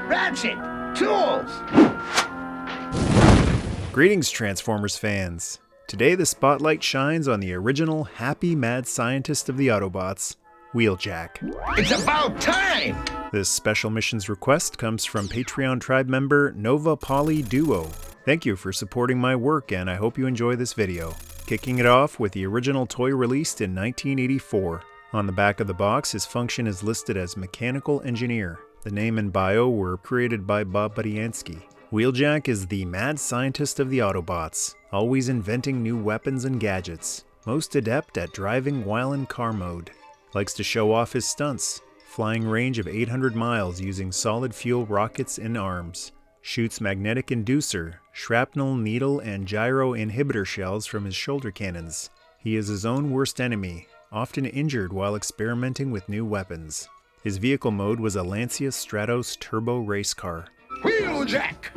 Ratchet! Tools! Greetings, Transformers fans. Today the spotlight shines on the original happy mad scientist of the Autobots, Wheeljack. It's about time! This special missions request comes from Patreon tribe member Nova Poly Duo. Thank you for supporting my work, and I hope you enjoy this video. Kicking it off with the original toy released in 1984. On the back of the box, his function is listed as Mechanical Engineer. The name and bio were created by Bob Budiansky. Wheeljack is the mad scientist of the Autobots, always inventing new weapons and gadgets, most adept at driving while in car mode. Likes to show off his stunts, flying range of 800 miles using solid fuel rockets and arms. Shoots magnetic inducer, shrapnel, needle, and gyro inhibitor shells from his shoulder cannons. He is his own worst enemy, often injured while experimenting with new weapons. His vehicle mode was a Lancia Stratos turbo race car. Wheeljack!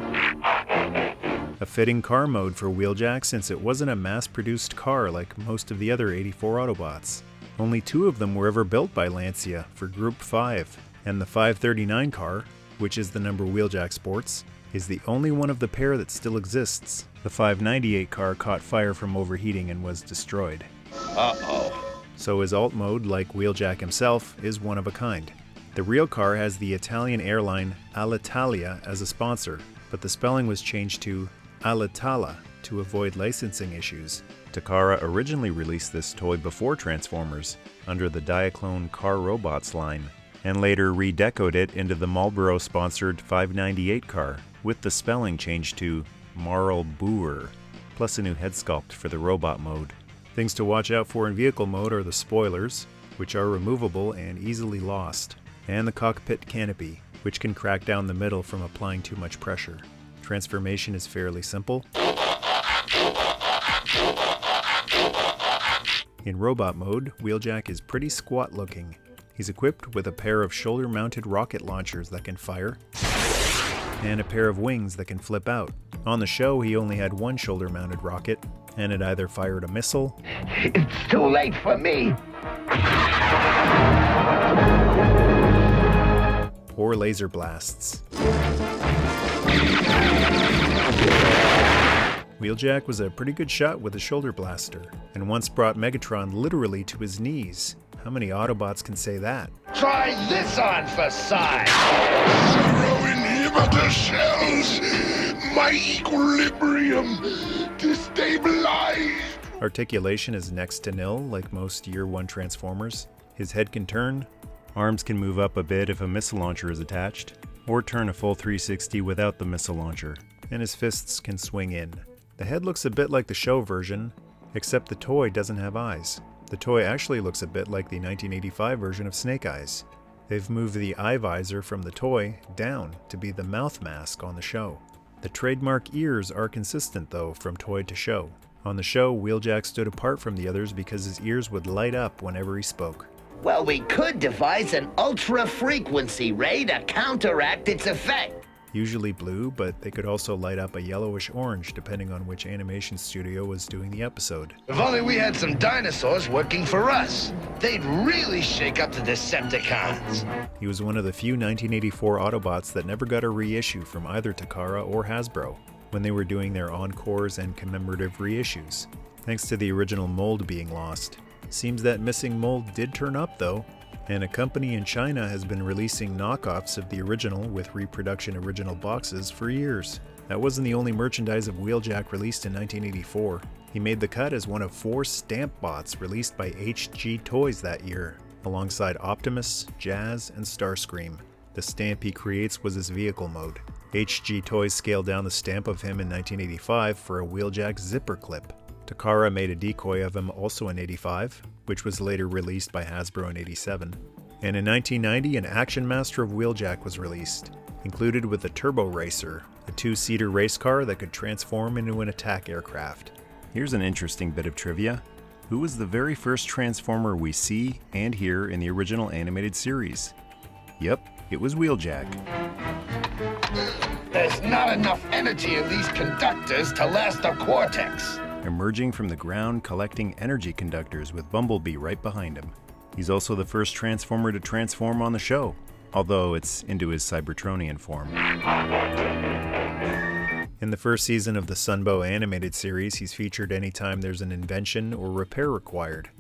A fitting car mode for Wheeljack since it wasn't a mass-produced car like most of the other 84 Autobots. Only 2 of them were ever built by Lancia for Group 5, and the 539 car, which is the number Wheeljack sports, is the only one of the pair that still exists. The 598 car caught fire from overheating and was destroyed. Uh-oh. So his alt mode, like Wheeljack himself, is one of a kind. The real car has the Italian airline Alitalia as a sponsor, but the spelling was changed to Alitala to avoid licensing issues. Takara originally released this toy before Transformers, under the Diaclone Car Robots line, and later redecoed it into the Marlboro-sponsored 598 car, with the spelling changed to Marl Boer, plus a new head sculpt for the robot mode. Things to watch out for in vehicle mode are the spoilers, which are removable and easily lost, and the cockpit canopy, which can crack down the middle from applying too much pressure. Transformation is fairly simple. In robot mode, Wheeljack is pretty squat looking. He's equipped with a pair of shoulder-mounted rocket launchers that can fire, and a pair of wings that can flip out. On the show, he only had one shoulder-mounted rocket, and it either fired a missile... It's too late for me! or laser blasts. Wheeljack was a pretty good shot with a shoulder blaster, and once brought Megatron literally to his knees. How many Autobots can say that? Try this on for size! Zero inhibitor shells! My equilibrium destabilized! Articulation is next to nil, like most Year 1 Transformers. His head can turn, arms can move up a bit if a missile launcher is attached, or turn a full 360 without the missile launcher, and his fists can swing in. The head looks a bit like the show version, except the toy doesn't have eyes. The toy actually looks a bit like the 1985 version of Snake Eyes. They've moved the eye visor from the toy down to be the mouth mask on the show. The trademark ears are consistent though from toy to show. On the show, Wheeljack stood apart from the others because his ears would light up whenever he spoke. Well, we could devise an ultra-frequency ray to counteract its effect. Usually blue, but they could also light up a yellowish orange depending on which animation studio was doing the episode. If only we had some dinosaurs working for us. They'd really shake up the Decepticons. He was one of the few 1984 Autobots that never got a reissue from either Takara or Hasbro when they were doing their encores and commemorative reissues, thanks to the original mold being lost. Seems that missing mold did turn up though, and a company in China has been releasing knockoffs of the original with reproduction original boxes for years. That wasn't the only merchandise of Wheeljack released in 1984. He made the cut as one of 4 stamp bots released by HG Toys that year, alongside Optimus, Jazz, and Starscream. The stamp he creates was his vehicle mode. HG Toys scaled down the stamp of him in 1985 for a Wheeljack zipper clip. Takara made a decoy of him also in 85, which was later released by Hasbro in 87. And in 1990, an Action Master of Wheeljack was released, included with the Turbo Racer, a 2-seater race car that could transform into an attack aircraft. Here's an interesting bit of trivia. Who was the very first Transformer we see and hear in the original animated series? Yep, it was Wheeljack. There's not enough energy in these conductors to last a Cortex. Emerging from the ground collecting energy conductors with Bumblebee right behind him. He's also the first Transformer to transform on the show. although it's into his Cybertronian form. In the first season of the Sunbow animated series, he's featured anytime there's an invention or repair required.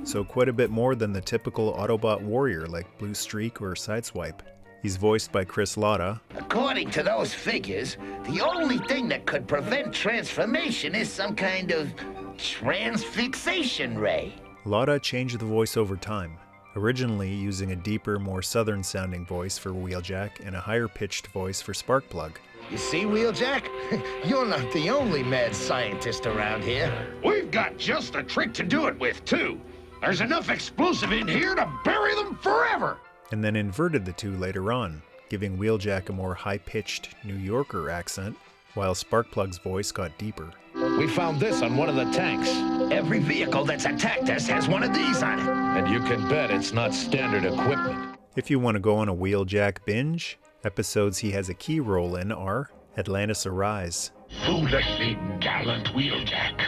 So quite a bit more than the typical Autobot warrior like Blue Streak or Sideswipe. He's voiced by Chris Latta. According to those figures, the only thing that could prevent transformation is some kind of transfixation ray. Latta changed the voice over time, originally using a deeper, more southern-sounding voice for Wheeljack and a higher-pitched voice for Sparkplug. You see, Wheeljack? You're not the only mad scientist around here. We've got just the trick to do it with, too. There's enough explosive in here to bury them forever. And then inverted the two later on, giving Wheeljack a more high-pitched New Yorker accent, while Sparkplug's voice got deeper. We found this on one of the tanks. Every vehicle that's attacked us has one of these on it. And you can bet it's not standard equipment. If you want to go on a Wheeljack binge, episodes he has a key role in are Atlantis Arise, Foolishly gallant Wheeljack.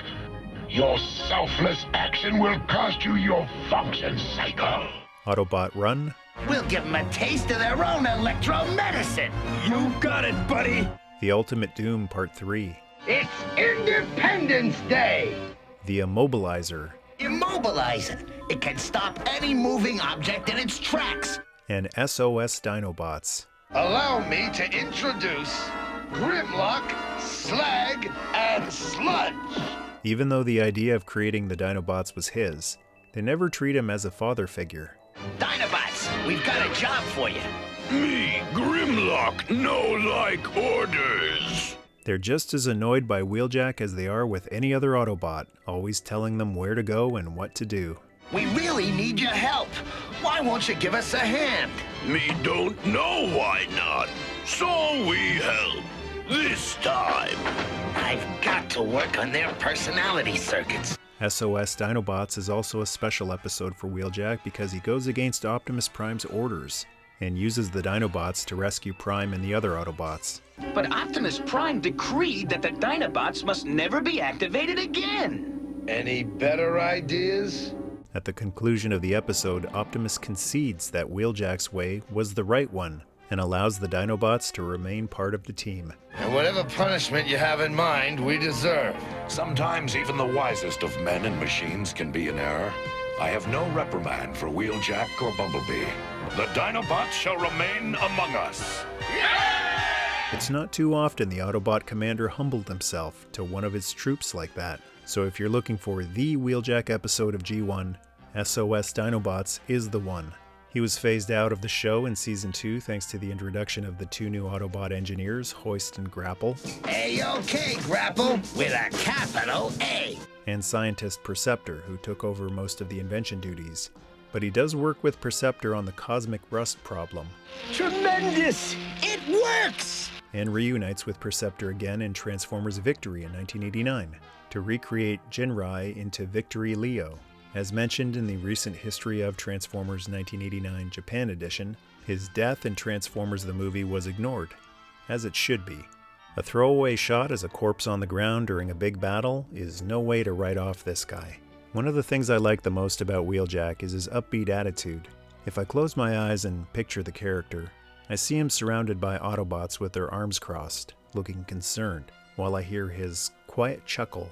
Your selfless action will cost you your function cycle. Autobot Run, We'll give them a taste of their own electromedicine. You got it, buddy! The Ultimate Doom Part 3, It's Independence Day. The Immobilizer, Immobilizer. It can stop any moving object in its tracks. and SOS Dinobots. Allow me to introduce Grimlock, Slag, and Sludge. Even though the idea of creating the Dinobots was his, they never treat him as a father figure. Dinobots, we've got a job for you. Me, Grimlock, no like orders. They're just as annoyed by Wheeljack as they are with any other Autobot, always telling them where to go and what to do. We really need your help. Why won't you give us a hand? Me don't know why not. So we help. This time. I've got to work on their personality circuits. SOS Dinobots is also a special episode for Wheeljack because he goes against Optimus Prime's orders and uses the Dinobots to rescue Prime and the other Autobots. But Optimus Prime decreed that the Dinobots must never be activated again. Any better ideas? At the conclusion of the episode, Optimus concedes that Wheeljack's way was the right one and allows the Dinobots to remain part of the team. And whatever punishment you have in mind, we deserve. Sometimes even the wisest of men and machines can be in error. I have no reprimand for Wheeljack or Bumblebee. The Dinobots shall remain among us. It's not too often the Autobot commander humbled himself to one of his troops like that. So if you're looking for the Wheeljack episode of G1, SOS Dinobots is the one. He was phased out of the show in Season 2 thanks to the introduction of the two new Autobot engineers, Hoist and Grapple, A-OK, Grapple, with a capital A. and scientist Perceptor, who took over most of the invention duties. But he does work with Perceptor on the cosmic rust problem, Tremendous! It works! and reunites with Perceptor again in Transformers Victory in 1989 to recreate Jinrai into Victory Leo. As mentioned in the recent History of Transformers 1989 Japan edition, his death in Transformers the movie was ignored, as it should be. A throwaway shot as a corpse on the ground during a big battle is no way to write off this guy. One of the things I like the most about Wheeljack is his upbeat attitude. If I close my eyes and picture the character, I see him surrounded by Autobots with their arms crossed, looking concerned, while I hear his quiet chuckle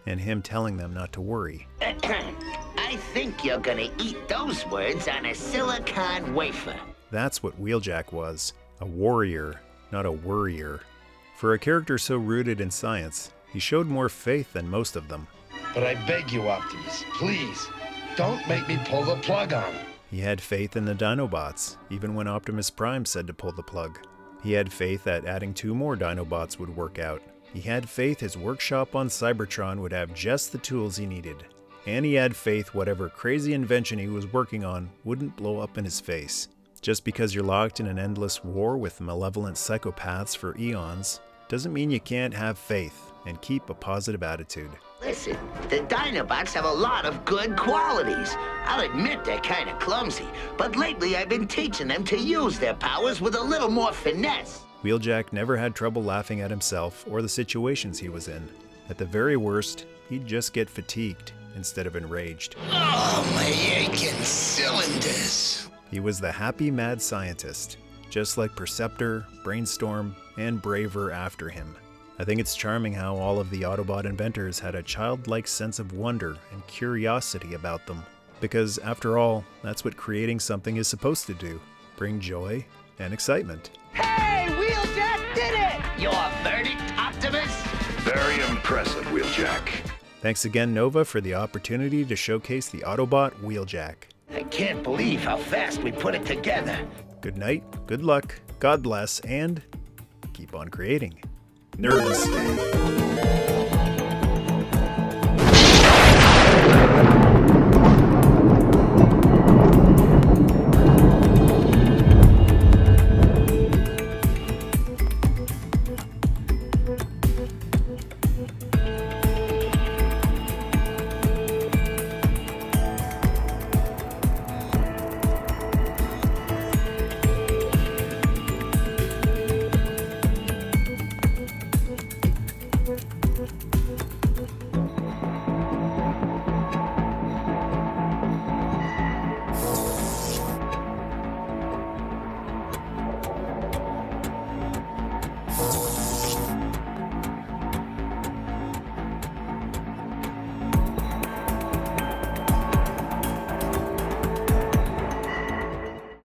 and him telling them not to worry. I think you're gonna eat those words on a silicon wafer. That's what Wheeljack was, a warrior, not a worrier. For a character so rooted in science, he showed more faith than most of them. But I beg you, Optimus, please, don't make me pull the plug on him. He had faith in the Dinobots, even when Optimus Prime said to pull the plug. He had faith that adding 2 more Dinobots would work out. He had faith his workshop on Cybertron would have just the tools he needed. And he had faith whatever crazy invention he was working on wouldn't blow up in his face. Just because you're locked in an endless war with malevolent psychopaths for eons, doesn't mean you can't have faith and keep a positive attitude. Listen, the Dinobots have a lot of good qualities. I'll admit they're kind of clumsy, but lately I've been teaching them to use their powers with a little more finesse. Wheeljack never had trouble laughing at himself or the situations he was in. At the very worst, he'd just get fatigued instead of enraged. Oh, my aching cylinders. He was the happy mad scientist, just like Perceptor, Brainstorm, and Braver after him. I think it's charming how all of the Autobot inventors had a childlike sense of wonder and curiosity about them. Because, after all, that's what creating something is supposed to do. Bring joy and excitement. Hey, Wheeljack did it! You're a verdict, Optimus? Very impressive, Wheeljack. Thanks again, Nova, for the opportunity to showcase the Autobot Wheeljack. I can't believe how fast we put it together. Good night, good luck, God bless, and keep on creating. Nerdist.